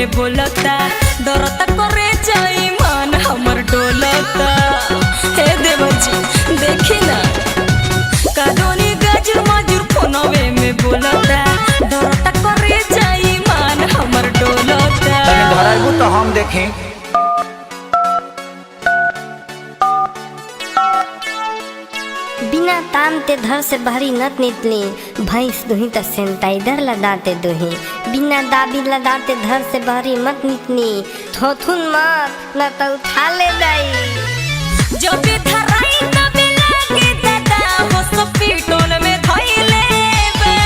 में बोलता डरता करे जाई मन हमर डोलता। हे देवर जी देखी ना कादोनी गाजर मजूर फोनवे में बोलता डरता करे जाई मन हमर डोलता। धराइबू तो हम देखें। बिना ताम ते धर से भरी नत नितली भैंस दुही त सेंटाइडर लदाते दुही बिना दाबी लदाते धर से भरी मत नितनी थोथुन मत न तो उठा ले दाई जब भी धराई तब लागे दादा हॉस्पिटल में धइले बा।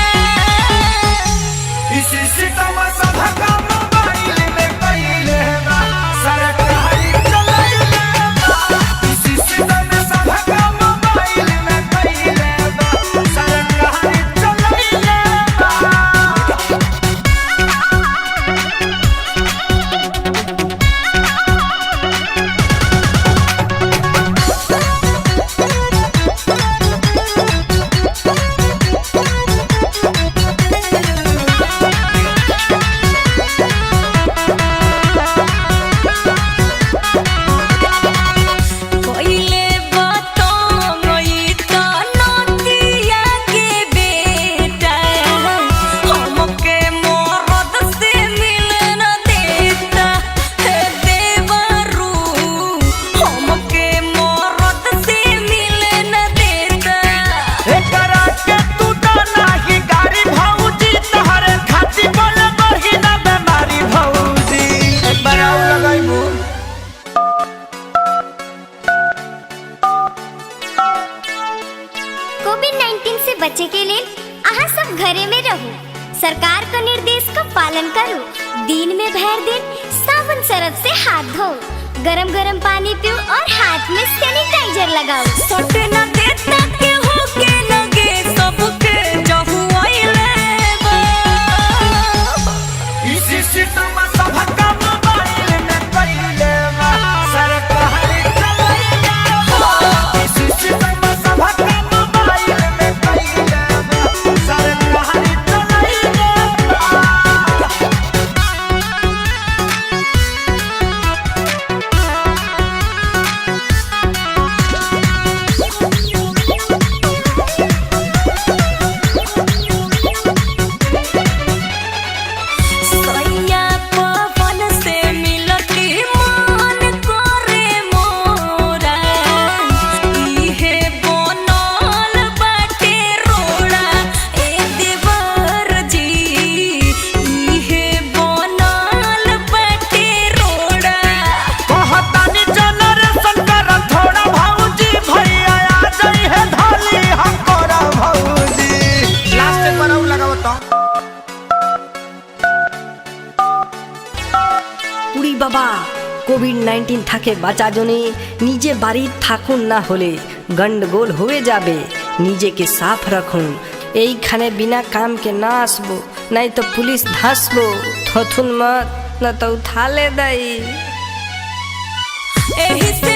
इसी सितम सब काम मोबाइल में कइले बा सरकारी चलाइले बा। इसी सितम सब काम मोबाइल में कइले बा सरकारी चलाइले बा। पहिले बताई त नदिया के बेटा हमके मरद से मिले न देता। हे देवरू हमके मरद से मिले न देता। एकरा के तू तो नाही गाड़ी भौजी तोहरे खाती बोल बही ना बेमारी भौजी। एक बार आउ लगाइबू। कोविड-19 से बचे के लिए आहा सब घरे में रहू सरकार का निर्देश का पालन करो दिन में भर दिन साबुन सरफ से हाथ धो गरम गरम पानी पियो और हाथ में सैनिटाइजर लगाओ। सटे न देता के होके लगे सबके जहु आइले बा। इसी सितम सब काम मोबाइल में कइले बा सरकारी चलाइले बा। इसी सितम सब काम मोबाइल में कइले बा सरकारी चलाइले बा। सैया पवन से मिलती मन करे मोरा इहे बनल बाटे रोड़ा। ए देवर जी इहे बनल बाटे रोड़ा। कहतानी जनरेशन कर थोड़ा भौजी भैया आ जाई है धाली हकोरा भौजी। लास्ट एक बार आउ लगाओ तो। উড়ি বাবা কোভিড-19 থাকে বাঁচা জনে নিজে বাড়ির থাকুন না হলে গন্ডগোল হয়ে যাবে নিজেকে সাফ রাখুন এইখানে বিনা কামকে না আসবো নাই তো পুলিশ ধাসবো থথুন মত না তো উঠালে দেয়। एही से